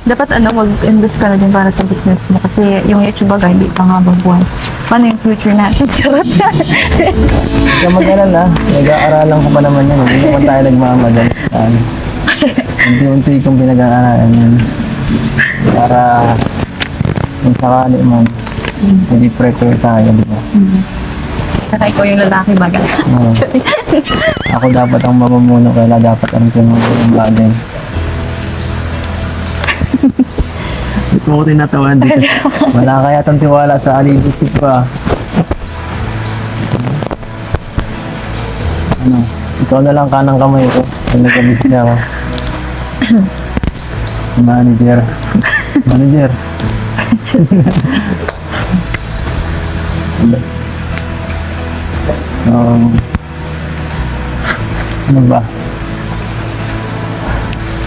Dapat mag-invest ka na din para sa business mo kasi yung YouTube baga hindi pa nga buwan. Paano yung future natin? Charot. Hindi ka mag-alala. Nag-aaralan ko pa naman yan. Hindi naman tayo nagmamadali. Unti-unti kong pinag-aaralan yan. Para kung sakali man, hindi pressure tayo, di ba? Saka ikaw yung lalaki baga. Oo. Ako dapat ang mamumuno, kaya dapat ang tinuro yung bagay. Ito mo tinatawan dito. Wala kaya itong tiwala sa alibusip pa. Ano? Ikaw na lang kanang kamay ko. Nagabit siya ako. Manager. Manager. Ano ba?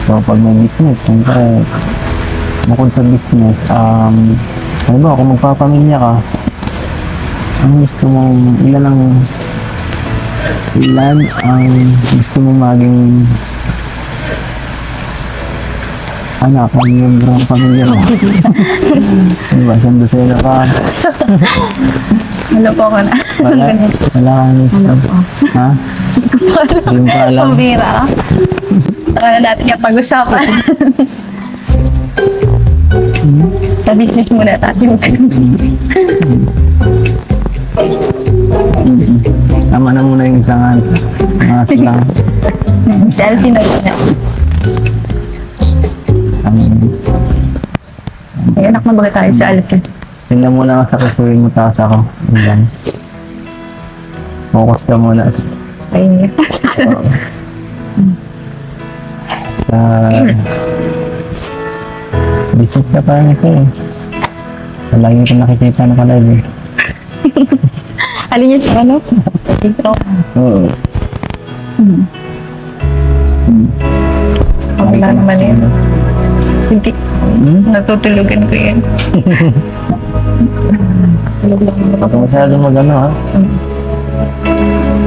So, pag may business, siyempre, bukod sa business, ano ba, kung magpapamilya ka, ang gusto mong, ilan ang gusto mong maging anak, ang miyembro ng pamilya mo? Ano ba, saan dosena ka? Wala po ako na. Wala ka na. Ha? Hindi mo pa alam. Pambira. Saka na natin yung pag-usapan. Sa business muna tayo. Tama na muna yung isang mas lang. Selfie na yun. Ay, anak na ba tayo sa Alfie? Tingnan muna ako sa kasuhin mo, taas ako. Hanggang. Focus ka muna. Ay, business ka pa rin ito eh. Lagi ko nakikita na ka-live eh. alin niya si ano? Intro. Oo. Wala naman yun. Hindi. Natutulugan ko yan. Tulog lang naman Huwag masyado mag-ano ha.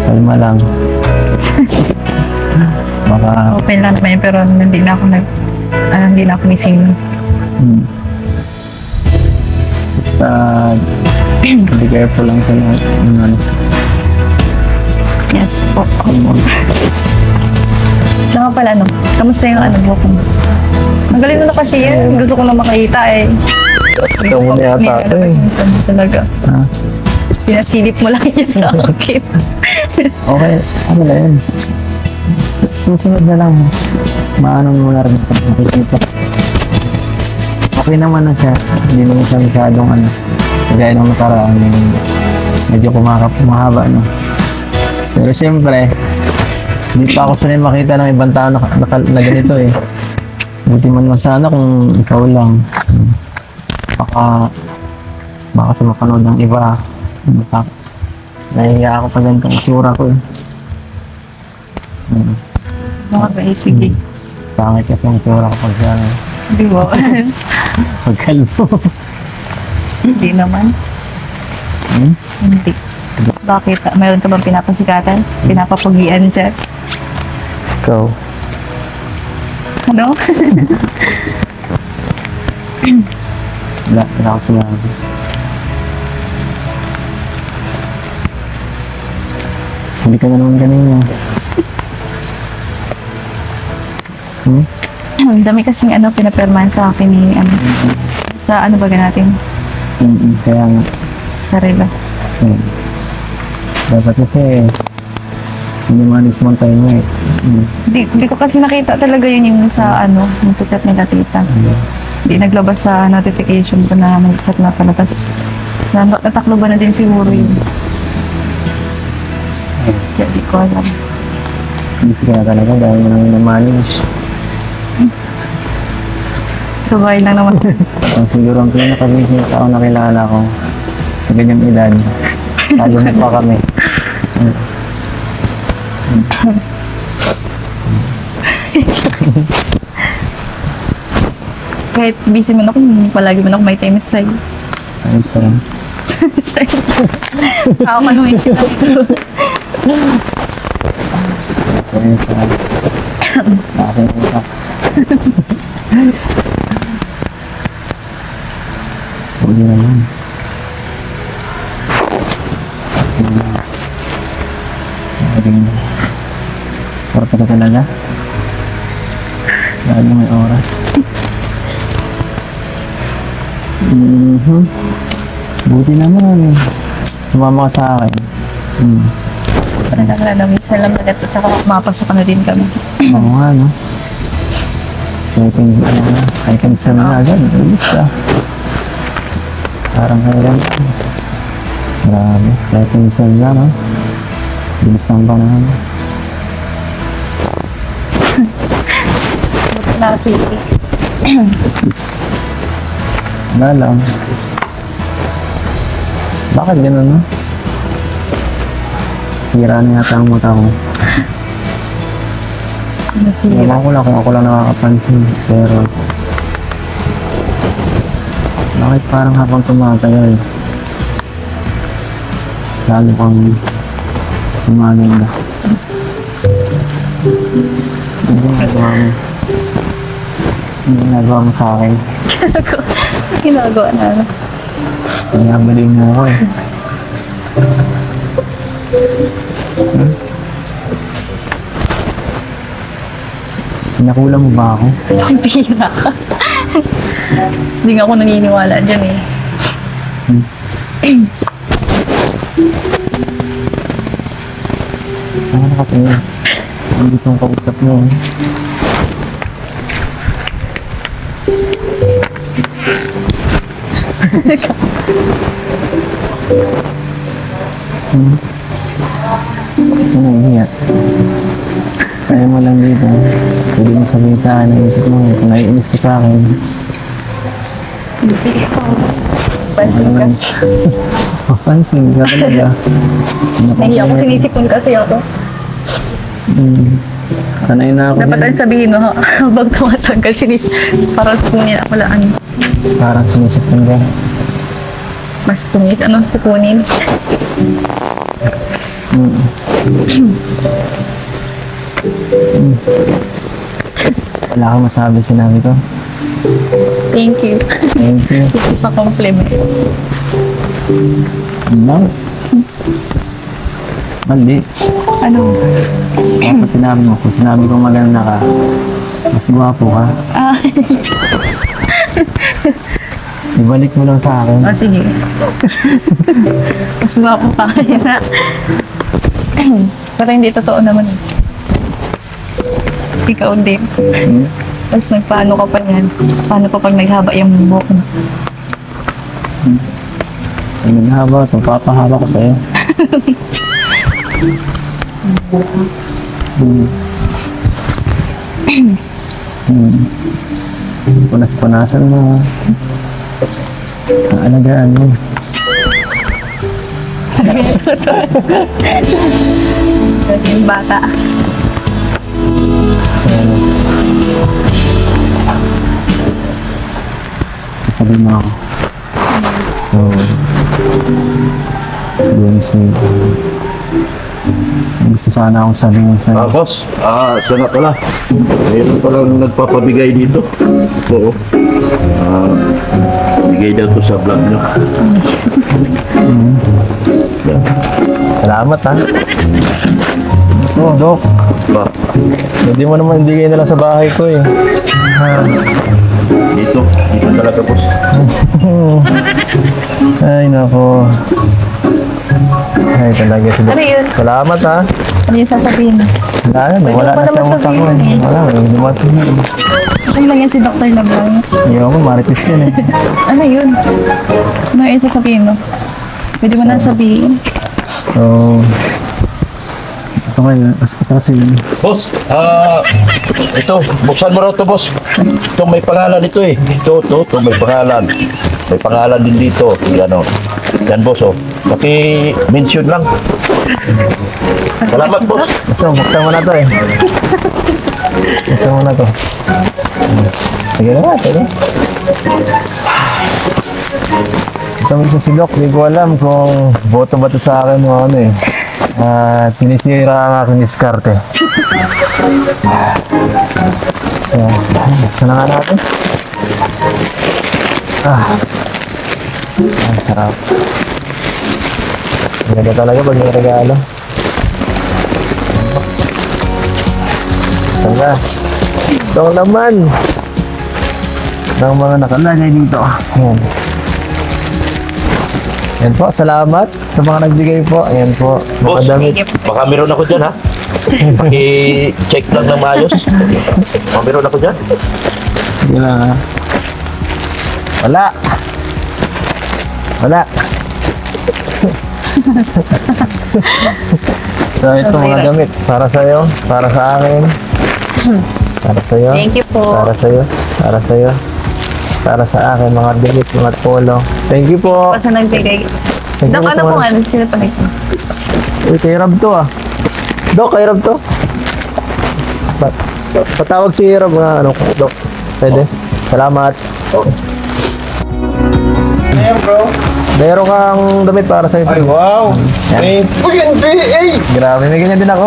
Kalma lang. Baka... Okay lang naman yun, pero hindi na ako missing. Be careful lang sa lahat. Yes po. Nga pala, kamusta yung buhok mo? Magaling mo na kasi yan. Gusto ko na makita eh. Ikaw mo na yata ito eh. Talaga. Ha? Pinasilip mo lang yun sa akin. Okay, ano na yun? Susunod na lang. Maano mo na rin ito. Okay naman na siya. Hindi naman siya masyadong kagaya ng nakaraan. Medyo kumahaba, no? Pero siyempre, hindi pa ako sanay makita ng ibang tao na ganito eh. Buti man sana kung ikaw lang. Baka sa mapanood ng iba. Nahihiya ako pa ganitong isura ko eh. Mga ba, sige. Pangit kasi ang isura ko pag siya. Di ba? Pagkalbo. Hindi naman. Hindi. Bakit? Mayroon ka bang pinapasikatan? Pinapapugian dyan? Ikaw. Ano? Wala ako sinabi. Hindi ka na naman kanina. Ang dami kasing pinaperman sa akin ni sa ba natin? Kaya nga. Sa rela. Dapat kasi hindi management tayo nga eh. Hindi ko kasi nakita talaga yun yung sa yung sa chat nila tita. Hindi naglabas sa notification ko na may chat na pala. Tapos nataklo ba na din siguro yun. Hindi ko alam. Hindi ka talaga dahil mo nang na-manage. Sabay lang naman. Siguro ang pinaka-business tao na kilala ko sa ganyang edad. Lalo na pa kami. Kahit busy mo na palagi mo na may time sa'yo. Ayun sa'yo. Sa'yo. Nakakaluhin kita. Ayun sa'yo. Akin isa. din naman. Naging korte ka talaga. Lalo may oras. Buti naman. Sumama ka sa akin. Parang lang, minsan lang ulit at saka mapasok na din kami. Oo nga, no? Second sem na agad. Bilis ka. Parang kailan. Grabe. Second sem na, no? Bilis lang ba naman? Buti na pili. Wala lang. Bakit ganun, no? Sira na yata ang mata ko. Nasira. Ewan ko lang kung ako lang nakakapansin. Pero bakit parang habang tumatagal lalo kang gumaganda? Hindi ginagawa mo. Hindi ginagawa mo sa akin. Ginagawa na. Pinabalik mo ako eh. Pinakulang mo ba ako? Pira ka. Hindi nga ako naniniwala dyan eh. Saan ka nakatingin? Hindi itong kausap mo. Ano nahihiya? Kaya mo lang dito. Pwede mo sabihin sa akin, naisip mo, kung naiinis ka sa akin. Hindi ako. Pansin ka. Pansin ka talaga. Nahiya ako, sinisipon kasi ako. Sanay na ako Dapat yan. ang sabihin mo, habang tumatagal, parang sipunin ako laan. Parang sinisipin ka. Mas sipunin. Wala kang masabi, sinabi ko. Thank you. Thank you. Isa compliment. No. Mali. Ano? Dapat sinabi mo, kung sinabi kong maganda ka, mas gwapo ka. Ah, Ibalik mo lang sa akin. sige. Mas gwapo pa kayo na. Pero hindi totoo naman. Ikaw din. Tapos nagpaano ka pa yan? Paano pa pag naghaba yung buhok mo? Pag naghaba, papahaba ko sa'yo. Punas-punasan mo. Alagaan mo. Yung bata. So, sasabihin mo ako. So, yun gusto sana akong sabihin sa'yo. Boss, ito na pala. Mayroon palang nagpapabigay dito. Oo. Bigay daw to sa vlog nyo. Salamat ha. Oo, Dok. Ba, Hindi mo naman ibigay na lang sa bahay ko eh. dito talaga boss. Ay, nako. Ay, talaga si Dok. Ano yun? Salamat ha. Ano yung sasabihin mo? Wala na, Pwede wala mo pa na sa naman utang ko eh. sabihin eh. Wala, dumating na. Ano lang yan si Dr. Labang? Ayaw mo, maritis yun eh. Ano yun? Ano yung sasabihin mo? Pwede mo na sabihin. So, ito kayo, ito kasi yun. Boss, ito, buksan mo raw to boss. Ito may pangalan ito eh. Ito may pangalan. May pangalan din dito. Yan o. Yan boss oh. Paki-mention lang. Salamat boss. So, buksan mo na to eh. Buksan mo na to. Sige na, sige. Ito mismo si Doc, hindi ko alam kung boto ba to sa akin o ano eh. Sinisira ang aking diskarte. Buksan na nga natin. Ang sarap. Ganda talaga pag may regalo. Tanga. Ito naman. Ng mga nakalagay dito. Ayan. Ayan po, salamat sa mga nagbigay po. Ayan po, Boss, mga damit. baka meron ako dyan, ha? Paki-check lang ng maayos. Baka meron ako dyan. Hindi lang ha. Wala. Wala. So ito mga damit. Para sa'yo, para sa akin. Para sa'yo. Thank you po. Para sa'yo. Para sa'yo. Para sa akin, mga damit, mga polo. Thank you po. Basta nagbigay. Thank you Dok, po ano sa po mga... ano? Sino pa nito? Uy, kay Rob to ah. Dok, kay Rob to. Patawag si Rob nga, ano, Dok. Pwede. Salamat. Ayan bro. Meron kang damit para sa'yo. Ay wow. Yan. Uy, NBA! Grabe, may ganyan din ako.